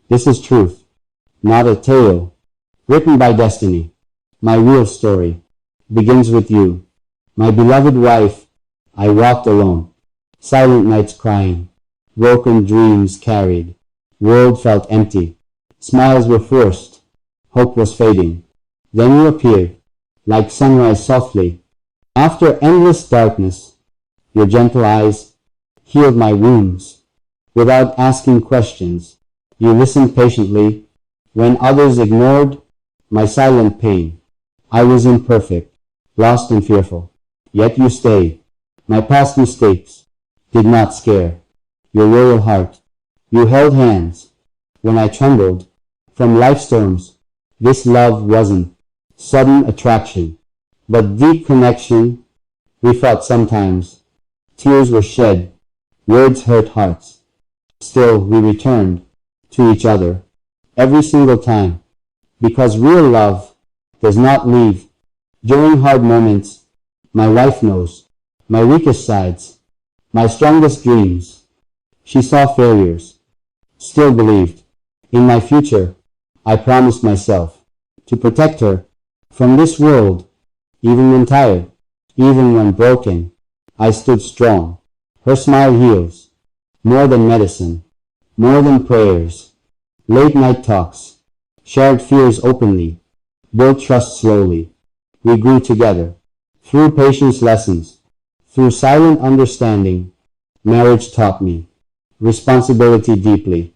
This is truth, not a tale written by destiny. My real story begins with you. My beloved wife, I walked alone. Silent nights crying, broken dreams carried. World felt empty. Smiles were forced. Hope was fading. Then you appeared, like sunrise softly. After endless darkness, your gentle eyes healed my wounds. Without asking questions, you listened patiently when others ignored my silent pain. I was imperfect, lost and fearful, yet you stayed. My past mistakes did not scare your royal heart. You held hands when I trembled from life storms. This love wasn't sudden attraction, but deep connection. We fought sometimes. Tears were shed. Words hurt hearts. Still, we returned to each other every single time, because real love does not leave. During hard moments, my wife knows my weakest sides, my strongest dreams. She saw failures, still believed in my future. I promised myself to protect her from this world, even when tired, even when broken. I stood strong. Her smile heals, more than medicine, more than prayers. Late night talks, shared fears openly, built trust slowly. We grew together, through patience lessons, through silent understanding. Marriage taught me responsibility deeply,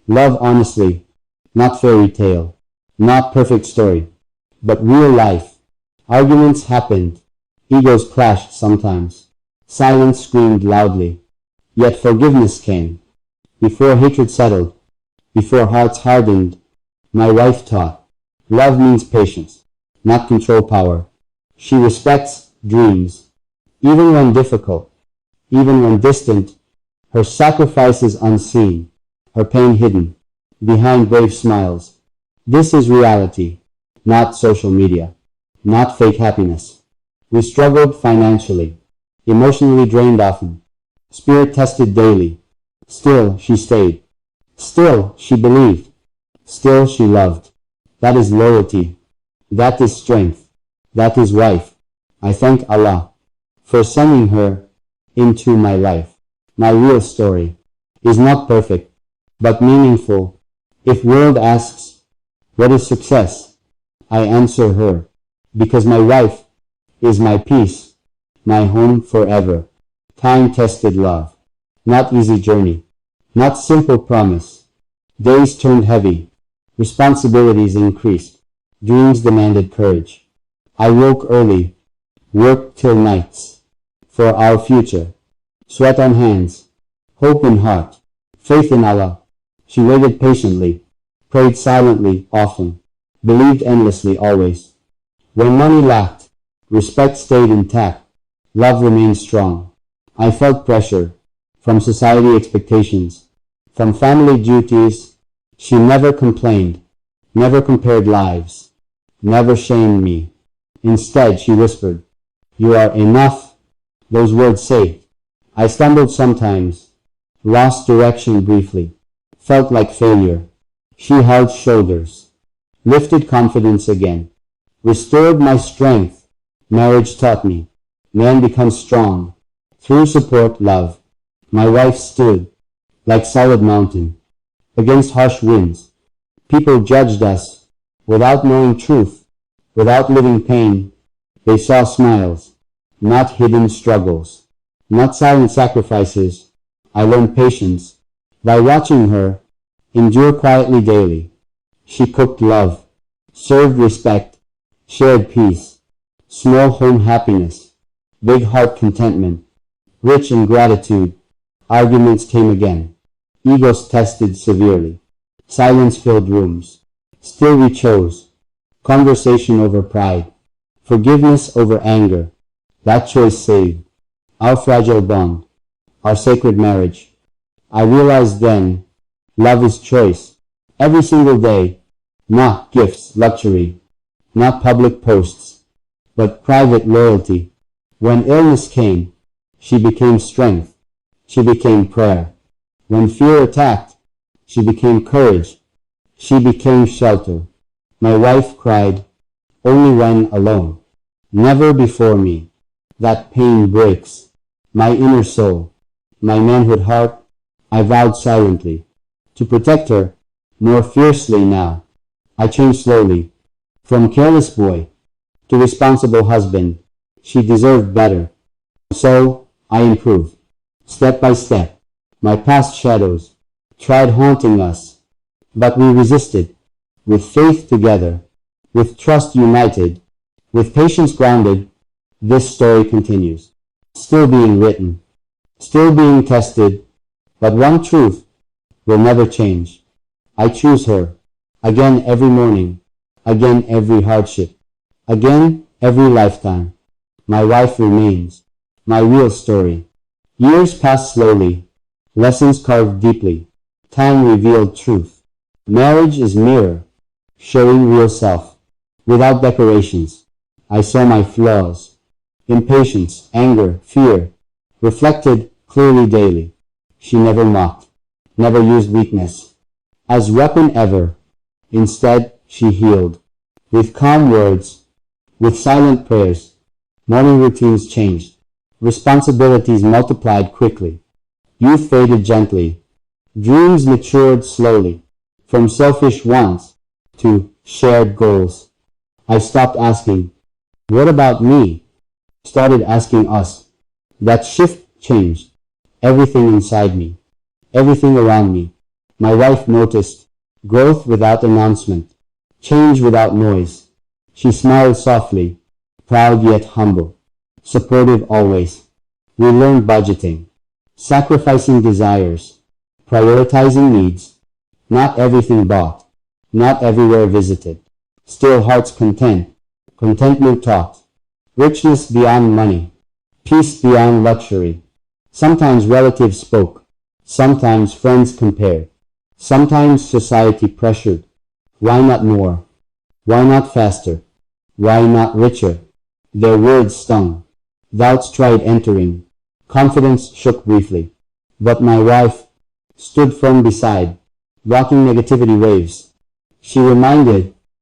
love honestly, not fairy tale, not perfect story, but real life. Arguments happened, egos clashed sometimes, silence screamed loudly, yet forgiveness came. Before hatred settled, before hearts hardened, my wife taught, love means patience, not control power. She respects dreams, even when difficult, even when distant. Her sacrifice is unseen, her pain hidden, behind brave smiles. This is reality, not social media, not fake happiness. We struggled financially, emotionally drained often, spirit tested daily. Still she stayed. Still she believed. Still she loved. That is loyalty. That is strength. That is wife. I thank Allah for sending her into my life. My real story is not perfect, but meaningful. If world asks, what is success? I answer her, because my wife is my peace, my home forever. Time-tested love, not easy journey, not simple promise. Days turned heavy, responsibilities increased, dreams demanded courage. I woke early, worked till nights, for our future. Sweat on hands, hope in heart, faith in Allah. She waited patiently, prayed silently often, believed endlessly always. When money lacked, respect stayed intact, love remained strong. I felt pressure from society expectations, from family duties. She never complained, never compared lives, never shamed me. Instead, she whispered, "You are enough." Those words saved. I stumbled sometimes, lost direction briefly, felt like failure. She held shoulders, lifted confidence again, restored my strength. Marriage taught me, man becomes strong through support, love. My wife stood like solid mountain against harsh winds. People judged us without knowing truth, without living pain. They saw smiles, not hidden struggles, not silent sacrifices. I learned patience by watching her endure quietly daily. She cooked love, served respect, shared peace, small home happiness, big heart contentment, rich in gratitude. Arguments came again, egos tested severely, silence filled rooms. Still we chose conversation over pride, forgiveness over anger. That choice saved our fragile bond, our sacred marriage. I realized then, love is choice, every single day, not gifts, luxury, not public posts, but private loyalty. When illness came, she became strength, she became prayer. When fear attacked, she became courage. She became shelter. My wife cried, only when alone. Never before me. That pain breaks my inner soul. My manhood heart, I vowed silently to protect her more fiercely now. I changed slowly, from careless boy to responsible husband. She deserved better. So, I improved. Step by step. My past shadows tried haunting us, but we resisted. With faith together, with trust united, with patience grounded, this story continues. Still being written, still being tested, but one truth will never change. I choose her. Again every morning. Again every hardship. Again every lifetime. My wife remains. My real story. Years pass slowly. Lessons carved deeply. Time revealed truth. Marriage is mirror, showing real self. Without decorations. I saw my flaws. Impatience, anger, fear. Reflected clearly daily. She never mocked. Never used weakness as weapon ever. Instead, she healed. With calm words, with silent prayers, morning routines changed. Responsibilities multiplied quickly. Youth faded gently. Dreams matured slowly. From selfish wants to shared goals. I stopped asking, what about me? Started asking us. That shift changed everything inside me, everything around me. My wife noticed growth without announcement, change without noise. She smiled softly, proud yet humble, supportive always. We learned budgeting, sacrificing desires, prioritizing needs. Not everything bought, not everywhere visited. Still hearts content, contentment taught, richness beyond money, peace beyond luxury. Sometimes relatives spoke, sometimes friends compared, sometimes society pressured. Why not more? Why not faster? Why not richer? Their words stung. Doubts tried entering. Confidence shook briefly. But my wife stood firm beside, blocking negativity waves. She reminded